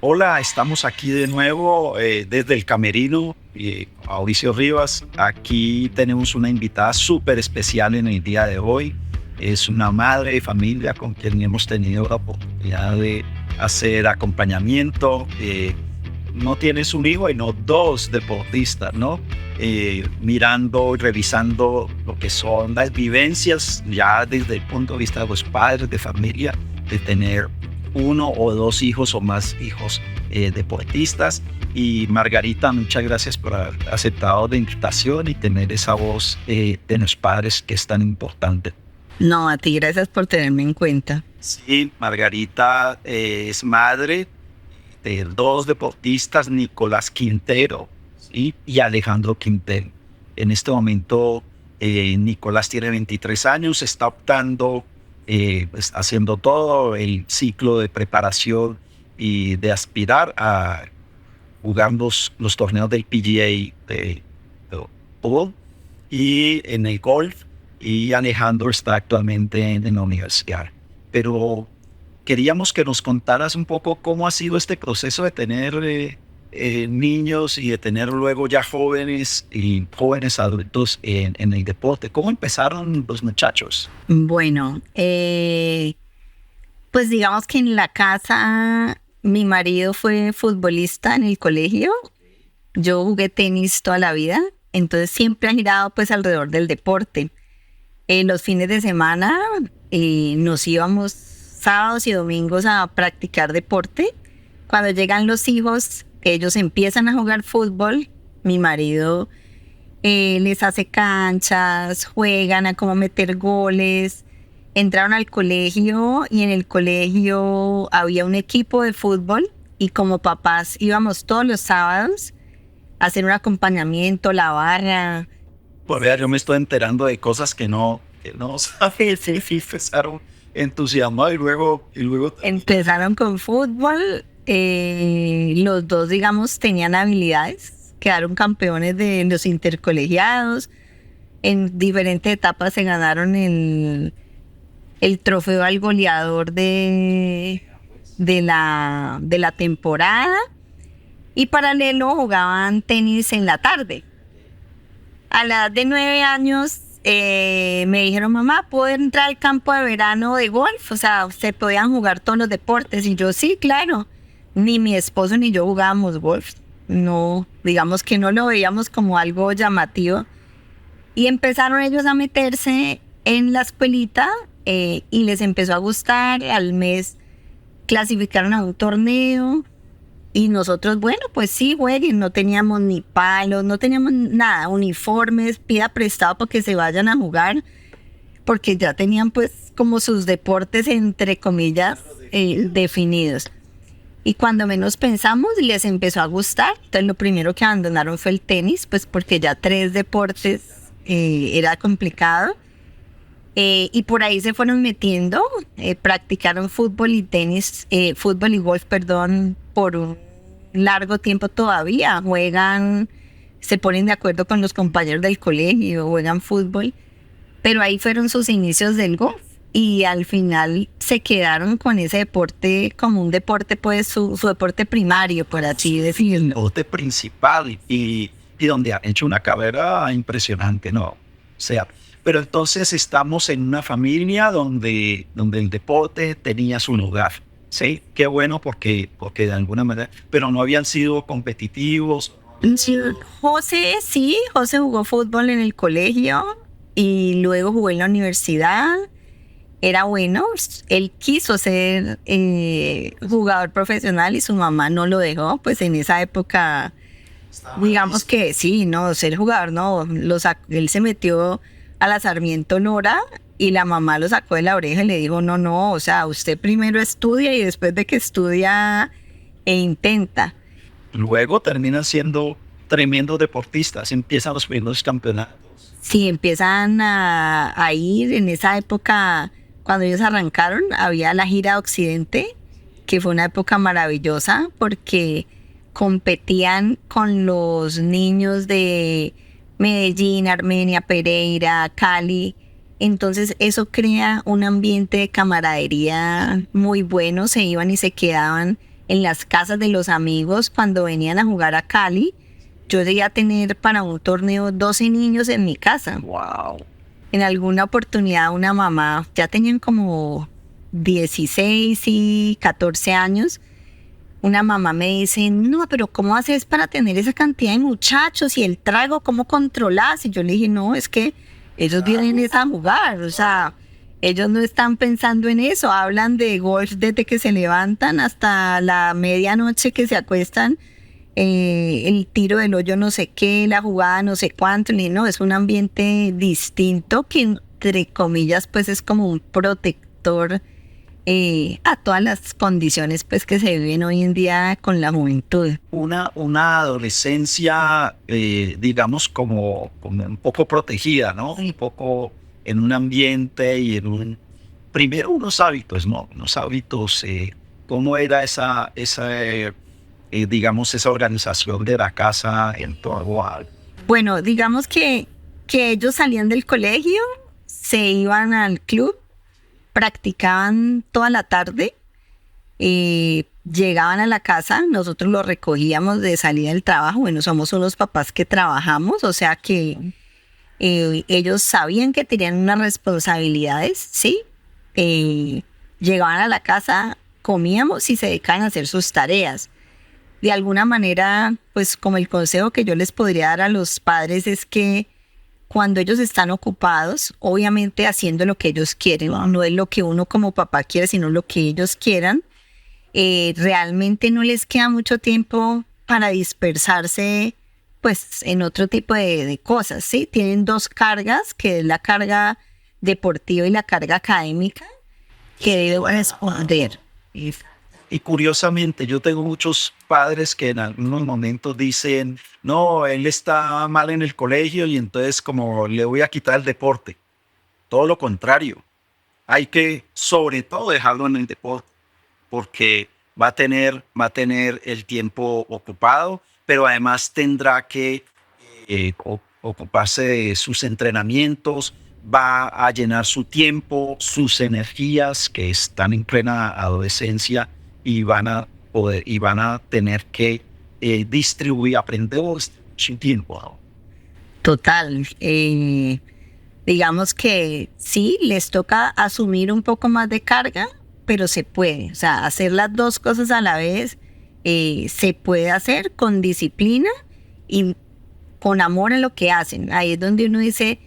Hola, estamos aquí de nuevo desde el Camerino, Mauricio Rivas. Aquí tenemos una invitada súper especial en el día de hoy. Es una madre de familia con quien hemos tenido la oportunidad de hacer acompañamiento. No tienes un hijo, sino dos deportistas, ¿no? Mirando y revisando lo que son las vivencias ya desde el punto de vista de los padres de familia, de tener uno o dos hijos o más hijos deportistas. Y Margarita, muchas gracias por haber aceptado la invitación y tener esa voz de los padres que es tan importante. No, a ti gracias por tenerme en cuenta. Sí, Margarita es madre de dos deportistas, Nicolás Quintero, ¿sí? Y Alejandro Quintero. En este momento, Nicolás tiene 23 años, está optando, pues, haciendo todo el ciclo de preparación y de aspirar a jugar los torneos del PGA de fútbol y en el golf. Y Alejandro está actualmente en la universidad. Pero queríamos que nos contaras un poco cómo ha sido este proceso de tener niños y de tener luego ya jóvenes y jóvenes adultos en el deporte. ¿Cómo empezaron los muchachos? Bueno, pues digamos que en la casa mi marido fue futbolista en el colegio. Yo jugué tenis toda la vida, entonces siempre ha girado pues alrededor del deporte. Los fines de semana nos íbamos sábados y domingos a practicar deporte. Cuando llegan los hijos, ellos empiezan a jugar fútbol. Mi marido les hace canchas, juegan a cómo meter goles. Entraron al colegio y en el colegio había un equipo de fútbol y como papás íbamos todos los sábados a hacer un acompañamiento, la barra. Pues vea, yo me estoy enterando de cosas que no sabía. Sí, sí, empezaron entusiasmados y luego. Empezaron con fútbol, los dos, digamos, tenían habilidades, quedaron campeones de los intercolegiados, en diferentes etapas se ganaron el trofeo al goleador de la temporada y paralelo jugaban tenis en la tarde. A la edad de 9 años me dijeron, mamá, ¿puedo entrar al campo de verano de golf? O sea, se podían jugar todos los deportes. Y yo, sí, claro. Ni mi esposo ni yo jugábamos golf. No, digamos que no lo veíamos como algo llamativo. Y empezaron ellos a meterse en la escuelita y les empezó a gustar. Al mes clasificaron a un torneo. Y nosotros, bueno, pues sí, jueguen, no teníamos ni palos, no teníamos nada, uniformes, pida prestado para que se vayan a jugar, porque ya tenían pues como sus deportes, entre comillas, definidos. Y cuando menos pensamos, les empezó a gustar. Entonces lo primero que abandonaron fue el tenis, pues porque ya 3 deportes era complicado. Y por ahí se fueron metiendo, practicaron fútbol y tenis, fútbol y golf, perdón, por un largo tiempo todavía. Juegan, se ponen de acuerdo con los compañeros del colegio, juegan fútbol, pero ahí fueron sus inicios del golf y al final se quedaron con ese deporte como un deporte, pues su deporte primario, por así decirlo. Deporte principal y donde han hecho una carrera impresionante, ¿no? O sea, pero entonces estamos en una familia donde el deporte tenía su lugar. Sí, qué bueno porque de alguna manera, pero no habían sido competitivos. Sí, José jugó fútbol en el colegio y luego jugó en la universidad. Era bueno, él quiso ser jugador profesional y su mamá no lo dejó, pues en esa época, digamos que sí, no, ser jugador no, él se metió a la Sarmiento Nora y la mamá lo sacó de la oreja y le dijo, no, no, o sea, usted primero estudia y después de que estudia intenta. Luego terminan siendo tremendos deportistas, empiezan los primeros campeonatos. Sí, empiezan a ir en esa época, cuando ellos arrancaron, había la gira de Occidente, que fue una época maravillosa porque competían con los niños de Medellín, Armenia, Pereira, Cali. Entonces eso crea un ambiente de camaradería muy bueno, se iban y se quedaban en las casas de los amigos cuando venían a jugar a Cali. Yo llegué a tener para un torneo 12 niños en mi casa. Wow. En alguna oportunidad una mamá, ya tenían como 16 y 14 años, una mamá me dice, no, pero ¿cómo haces para tener esa cantidad de muchachos y el trago, cómo controlas? Y yo le dije, no, es que ellos vienen a jugar, o sea, ellos no están pensando en eso, hablan de golf desde que se levantan hasta la medianoche que se acuestan, el tiro del hoyo no sé qué, la jugada no sé cuánto. Le dije, no, es un ambiente distinto que entre comillas pues es como un protector a todas las condiciones pues que se viven hoy en día con la juventud. Una adolescencia, digamos, como un poco protegida, ¿no? Un poco en un ambiente y primero unos hábitos, ¿no? Unos hábitos, ¿cómo era digamos, esa organización de la casa en todo algo? Bueno, digamos que ellos salían del colegio, se iban al club, practicaban toda la tarde, llegaban a la casa, nosotros los recogíamos de salida del trabajo. Bueno, somos unos papás que trabajamos, o sea que ellos sabían que tenían unas responsabilidades, ¿sí? Llegaban a la casa, comíamos y se dedicaban a hacer sus tareas. De alguna manera, pues como el consejo que yo les podría dar a los padres es que cuando ellos están ocupados, obviamente haciendo lo que ellos quieren, no es lo que uno como papá quiere, sino lo que ellos quieran, realmente no les queda mucho tiempo para dispersarse pues en otro tipo de cosas, ¿sí? Tienen dos cargas, que es la carga deportiva y la carga académica, que deben responder. Y curiosamente, yo tengo muchos padres que en algunos momentos dicen, no, él está mal en el colegio y entonces como le voy a quitar el deporte. Todo lo contrario. Hay que sobre todo dejarlo en el deporte porque va a tener el tiempo ocupado, pero además tendrá que ocuparse de sus entrenamientos, va a llenar su tiempo, sus energías que están en plena adolescencia y van a tener que aprender su tiempo. Total. Digamos que sí, les toca asumir un poco más de carga, pero se puede. O sea, hacer las dos cosas a la vez se puede hacer con disciplina y con amor a lo que hacen. Ahí es donde uno dice,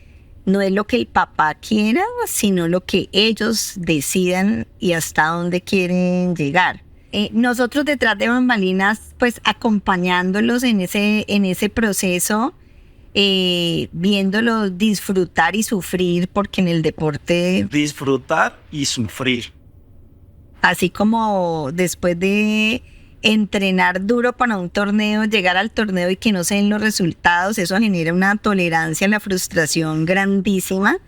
no es lo que el papá quiera, sino lo que ellos decidan y hasta dónde quieren llegar. Nosotros detrás de bambalinas, pues acompañándolos en ese proceso, viéndolos disfrutar y sufrir, porque en el deporte... Disfrutar y sufrir. Así como después de entrenar duro para un torneo, llegar al torneo y que no se den los resultados, eso genera una tolerancia a la frustración grandísima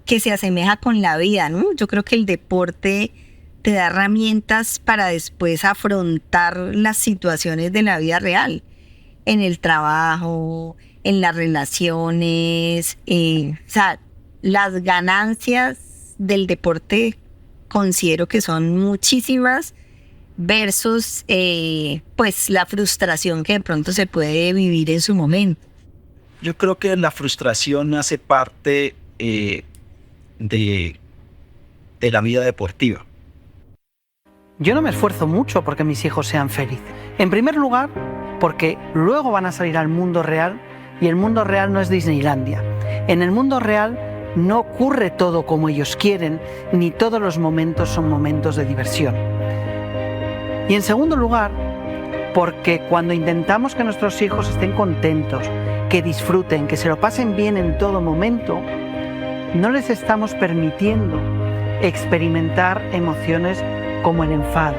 que se asemeja con la vida, ¿no? Yo creo que el deporte te da herramientas para después afrontar las situaciones de la vida real, en el trabajo, en las relaciones, o sea, las ganancias del deporte considero que son muchísimas versus pues la frustración que de pronto se puede vivir en su momento. Yo creo que la frustración hace parte de la vida deportiva. Yo no me esfuerzo mucho porque mis hijos sean felices. En primer lugar, porque luego van a salir al mundo real y el mundo real no es Disneylandia. En el mundo real no ocurre todo como ellos quieren, ni todos los momentos son momentos de diversión. Y en segundo lugar, porque cuando intentamos que nuestros hijos estén contentos, que disfruten, que se lo pasen bien en todo momento, no les estamos permitiendo experimentar emociones como el enfado,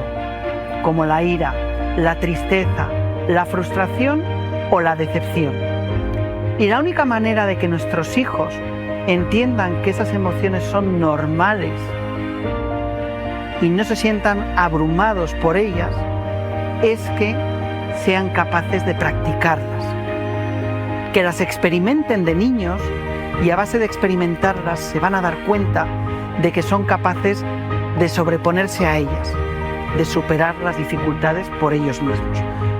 como la ira, la tristeza, la frustración o la decepción. Y la única manera de que nuestros hijos entiendan que esas emociones son normales y no se sientan abrumados por ellas es que sean capaces de practicarlas, que las experimenten de niños y a base de experimentarlas se van a dar cuenta de que son capaces de sobreponerse a ellas de superar las dificultades por ellos mismos.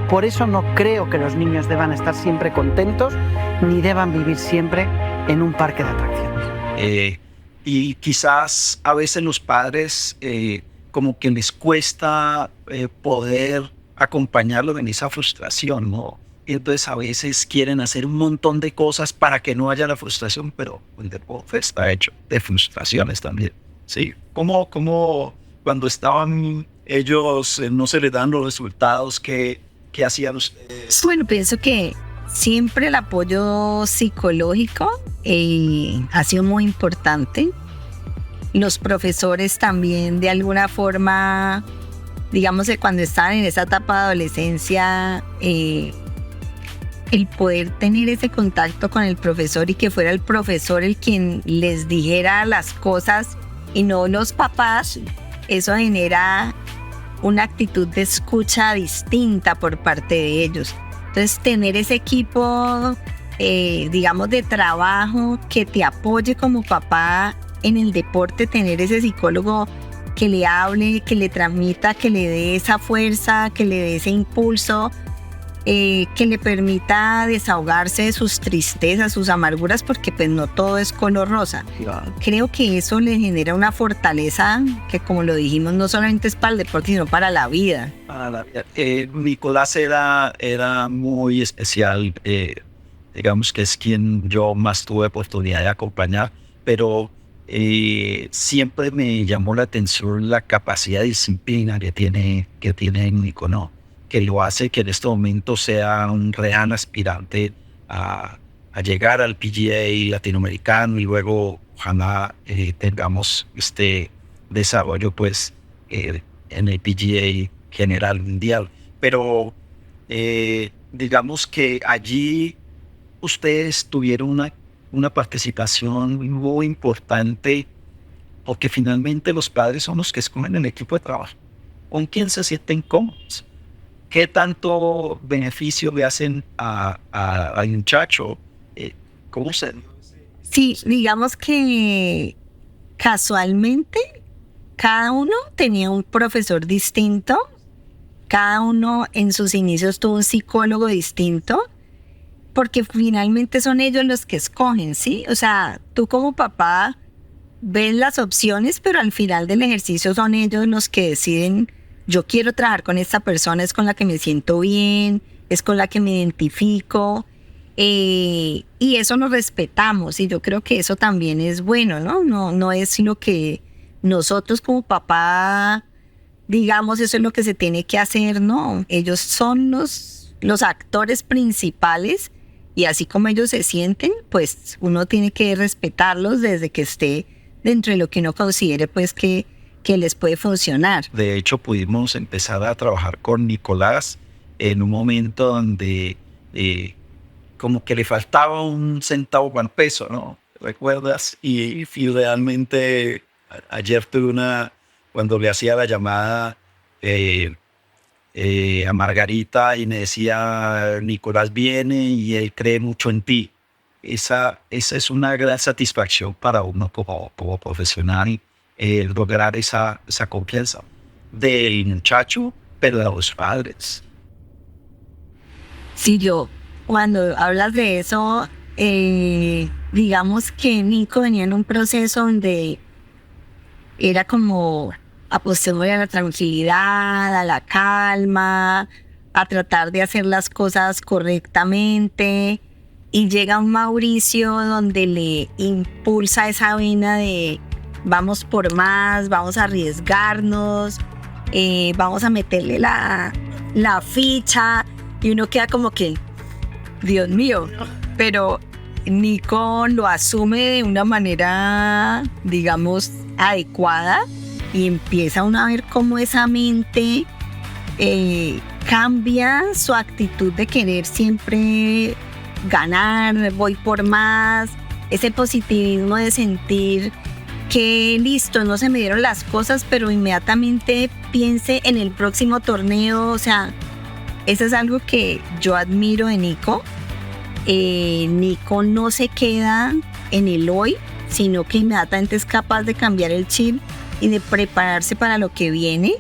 Por eso no creo que los niños deban estar siempre contentos ni deban vivir siempre en un parque de atracciones. Y quizás a veces los padres como que les cuesta poder acompañarlo en esa frustración, ¿no? Y entonces a veces quieren hacer un montón de cosas para que no haya la frustración, pero el deporte está hecho de frustraciones también, ¿sí? Como cuando estaban ellos, no se les dan los resultados que hacían ustedes. Bueno, pienso que siempre el apoyo psicológico ha sido muy importante. Los profesores también, de alguna forma, digamos que cuando estaban en esa etapa de adolescencia, el poder tener ese contacto con el profesor y que fuera el profesor el quien les dijera las cosas y no los papás, eso genera una actitud de escucha distinta por parte de ellos. Entonces, tener ese equipo, digamos, de trabajo que te apoye como papá en el deporte, tener ese psicólogo que le hable, que le transmita, que le dé esa fuerza, que le dé ese impulso, que le permita desahogarse de sus tristezas, sus amarguras, porque pues no todo es color rosa. Creo que eso le genera una fortaleza que, como lo dijimos, no solamente es para el deporte, sino para la vida. Nicolás era muy especial, digamos que es quien yo más tuve oportunidad de acompañar, pero siempre me llamó la atención la capacidad de disciplina que tiene Nico, ¿no? Que lo hace que en este momento sea un real aspirante a llegar al PGA latinoamericano y luego ojalá tengamos este desarrollo pues en el PGA general mundial. Pero digamos que allí ustedes tuvieron una participación muy importante porque finalmente los padres son los que escogen el equipo de trabajo. ¿Con quién se sienten cómodos? ¿Qué tanto beneficio le hacen al muchacho? ¿Cómo se...? Sí, digamos que casualmente cada uno tenía un profesor distinto, cada uno en sus inicios tuvo un psicólogo distinto, porque finalmente son ellos los que escogen, ¿sí? O sea, tú como papá ves las opciones, pero al final del ejercicio son ellos los que deciden: yo quiero trabajar con esta persona, es con la que me siento bien, es con la que me identifico, y eso lo respetamos, y yo creo que eso también es bueno, ¿no? No es lo que nosotros como papá digamos, eso es lo que se tiene que hacer, no. Ellos son los actores principales, y así como ellos se sienten, pues uno tiene que respetarlos desde que esté dentro de lo que uno considere pues que les puede funcionar. De hecho, pudimos empezar a trabajar con Nicolás en un momento donde como que le faltaba un centavo para el peso, ¿no? ¿Recuerdas? Y realmente ayer tuve cuando le hacía la llamada a Margarita y me decía: Nicolás viene y él cree mucho en ti. Esa es una gran satisfacción para uno como profesional, lograr esa confianza del muchacho, pero de los padres. Sí, cuando hablas de eso, digamos que Nico venía en un proceso donde era como apostándole a la tranquilidad, a la calma, a tratar de hacer las cosas correctamente, y llega un Mauricio donde le impulsa esa vena de vamos por más, vamos a arriesgarnos, vamos a meterle la ficha, y uno queda como que, Dios mío, pero Nico lo asume de una manera, digamos, adecuada, y empieza uno a ver cómo esa mente cambia su actitud de querer siempre ganar, voy por más, ese positivismo de sentir que listo, no se me dieron las cosas, pero inmediatamente piense en el próximo torneo. O sea, eso es algo que yo admiro de Nico. Nico no se queda en el hoy, sino que inmediatamente es capaz de cambiar el chip y de prepararse para lo que viene.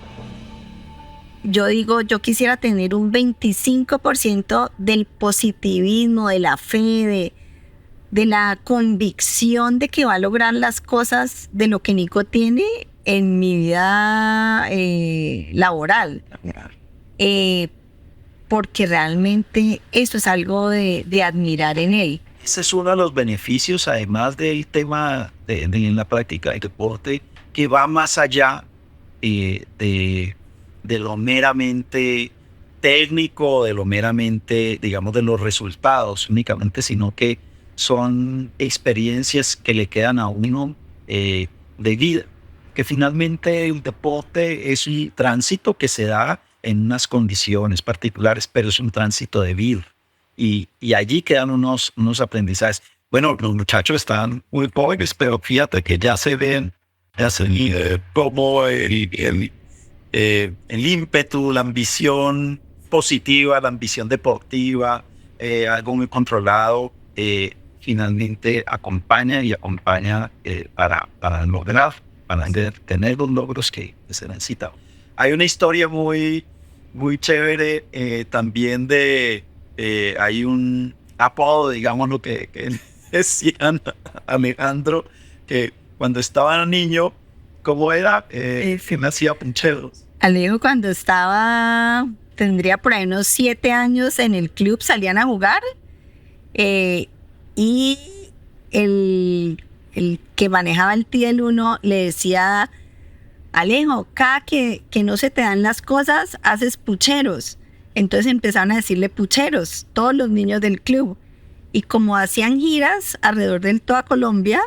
yo digo, yo quisiera tener un 25% del positivismo, de la fe, de la convicción de que va a lograr las cosas de lo que Nico tiene en mi vida laboral. Porque realmente eso es algo de admirar en él. Ese es uno de los beneficios, además del tema de la práctica del deporte, que va más allá de lo meramente técnico, de lo meramente, digamos, de los resultados únicamente, sino que son experiencias que le quedan a uno de vida. Que finalmente el deporte es un tránsito que se da en unas condiciones particulares, pero es un tránsito de vida. Y allí quedan unos aprendizajes. Bueno, los muchachos están muy jóvenes, pero fíjate que ya se ven como el ímpetu, la ambición positiva, la ambición deportiva, algo muy controlado, finalmente acompaña para lograr, para tener los logros que se necesitan. Hay una historia muy chévere también hay un apodo, digamos, lo que decían a Alejandro, que cuando estaba niño, ¿cómo era? Que nacía puncheros. Alejo cuando tendría por ahí unos 7 años en el club, salían a jugar y el que manejaba el Tiel 1 le decía: Alejo, cada que no se te dan las cosas, haces pucheros. Entonces empezaron a decirle pucheros, todos los niños del club. Y como hacían giras alrededor de toda Colombia,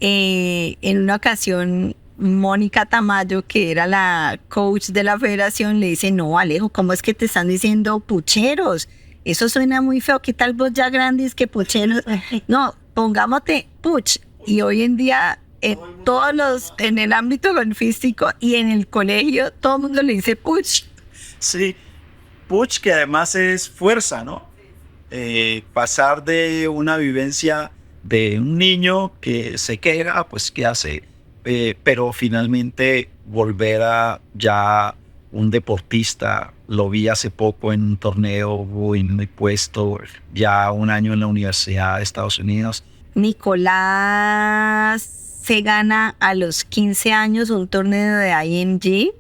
en una ocasión Mónica Tamayo, que era la coach de la federación, le dice: no, Alejo, ¿cómo es que te están diciendo pucheros? Eso suena muy feo. ¿Qué tal vos ya grandes que pucheros? No, pongámote puch. Y hoy en día, en el ámbito golfístico y en el colegio, todo el mundo le dice puch. Sí, puch, que además es fuerza, ¿no? Pasar de una vivencia de un niño que se queja, pues ¿qué hace? Pero finalmente volver a ya un deportista. Lo vi hace poco en un torneo muy puesto, ya un año en la Universidad de Estados Unidos. Nicolás se gana a los 15 años un torneo de IMG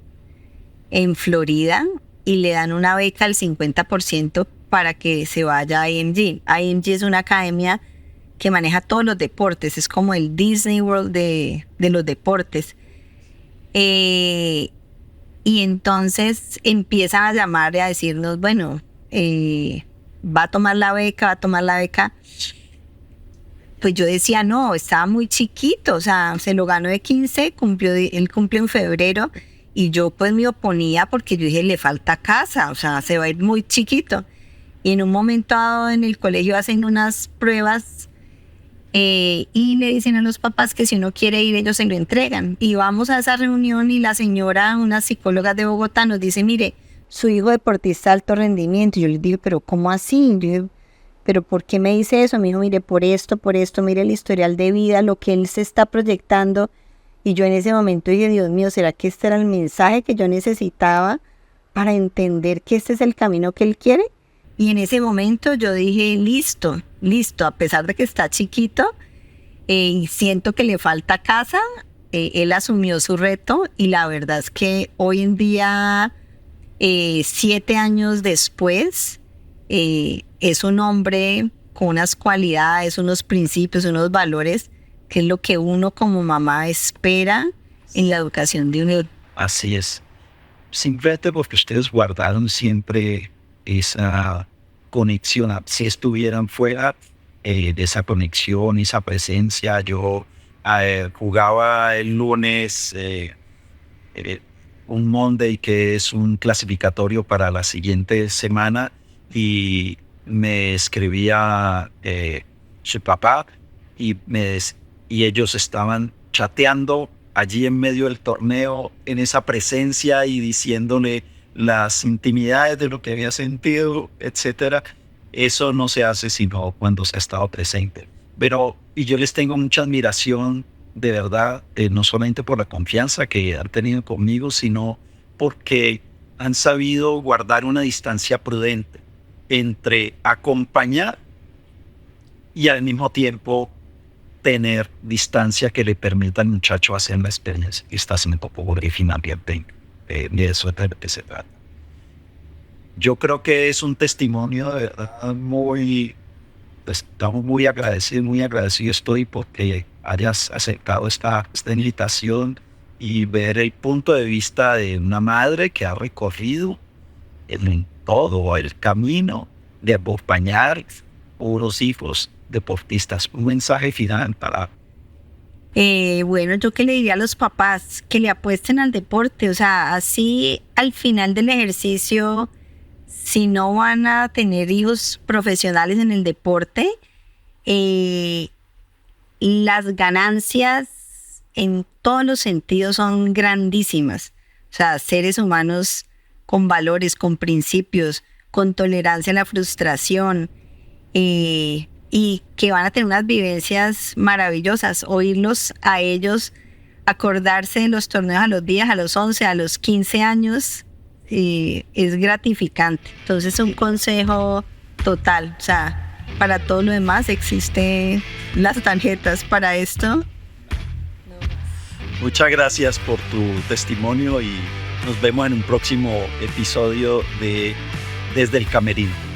en Florida y le dan una beca al 50% para que se vaya a IMG. IMG es una academia que maneja todos los deportes, es como el Disney World de los deportes. Y entonces empiezan a llamar y a decirnos, bueno, va a tomar la beca. Pues yo decía, no, estaba muy chiquito, o sea, se lo ganó de 15, él cumplió en febrero, y yo pues me oponía porque yo dije, le falta casa, o sea, se va a ir muy chiquito. Y en un momento dado en el colegio hacen unas pruebas y le dicen a los papás que si uno quiere ir, ellos se lo entregan. Y vamos a esa reunión y la señora, una psicóloga de Bogotá, nos dice, mire, su hijo deportista de alto rendimiento. Y yo le digo, pero ¿cómo así? Yo digo, ¿pero por qué me dice eso? Me dijo, mire, por esto, mire el historial de vida, lo que él se está proyectando. Y yo en ese momento dije, Dios mío, ¿será que este era el mensaje que yo necesitaba para entender que este es el camino que él quiere? Y en ese momento yo dije, listo, a pesar de que está chiquito, siento que le falta casa, él asumió su reto y la verdad es que hoy en día, 7 años después, es un hombre con unas cualidades, unos principios, unos valores, que es lo que uno como mamá espera en la educación de uno. Así es. Simplemente porque ustedes guardaron siempre esa conexión, si estuvieran fuera de esa conexión, esa presencia. Yo jugaba el lunes un Monday, que es un clasificatorio para la siguiente semana, y me escribía su papá y ellos estaban chateando allí en medio del torneo, en esa presencia, y diciéndole las intimidades de lo que había sentido, etcétera. Eso no se hace sino cuando se ha estado presente. Y yo les tengo mucha admiración, de verdad, no solamente por la confianza que han tenido conmigo, sino porque han sabido guardar una distancia prudente entre acompañar y al mismo tiempo tener distancia que le permita al muchacho hacer la experiencia que está haciendo por finalmente. De eso es de lo que se trata. Yo creo que es un testimonio de verdad estamos muy agradecido estoy porque hayas aceptado esta invitación y ver el punto de vista de una madre que ha recorrido en todo el camino de acompañar unos hijos deportistas. Un mensaje final para... Bueno, yo que le diría a los papás que le apuesten al deporte, o sea, así al final del ejercicio, si no van a tener hijos profesionales en el deporte, las ganancias en todos los sentidos son grandísimas. O sea, seres humanos con valores, con principios, con tolerancia a la frustración, y que van a tener unas vivencias maravillosas. Oírlos a ellos acordarse de los torneos a los 10, a los 11, a los 15 años, es gratificante. Entonces, un consejo total. O sea, para todo lo demás existen las tarjetas para esto. Muchas gracias por tu testimonio y nos vemos en un próximo episodio de Desde el Camerino.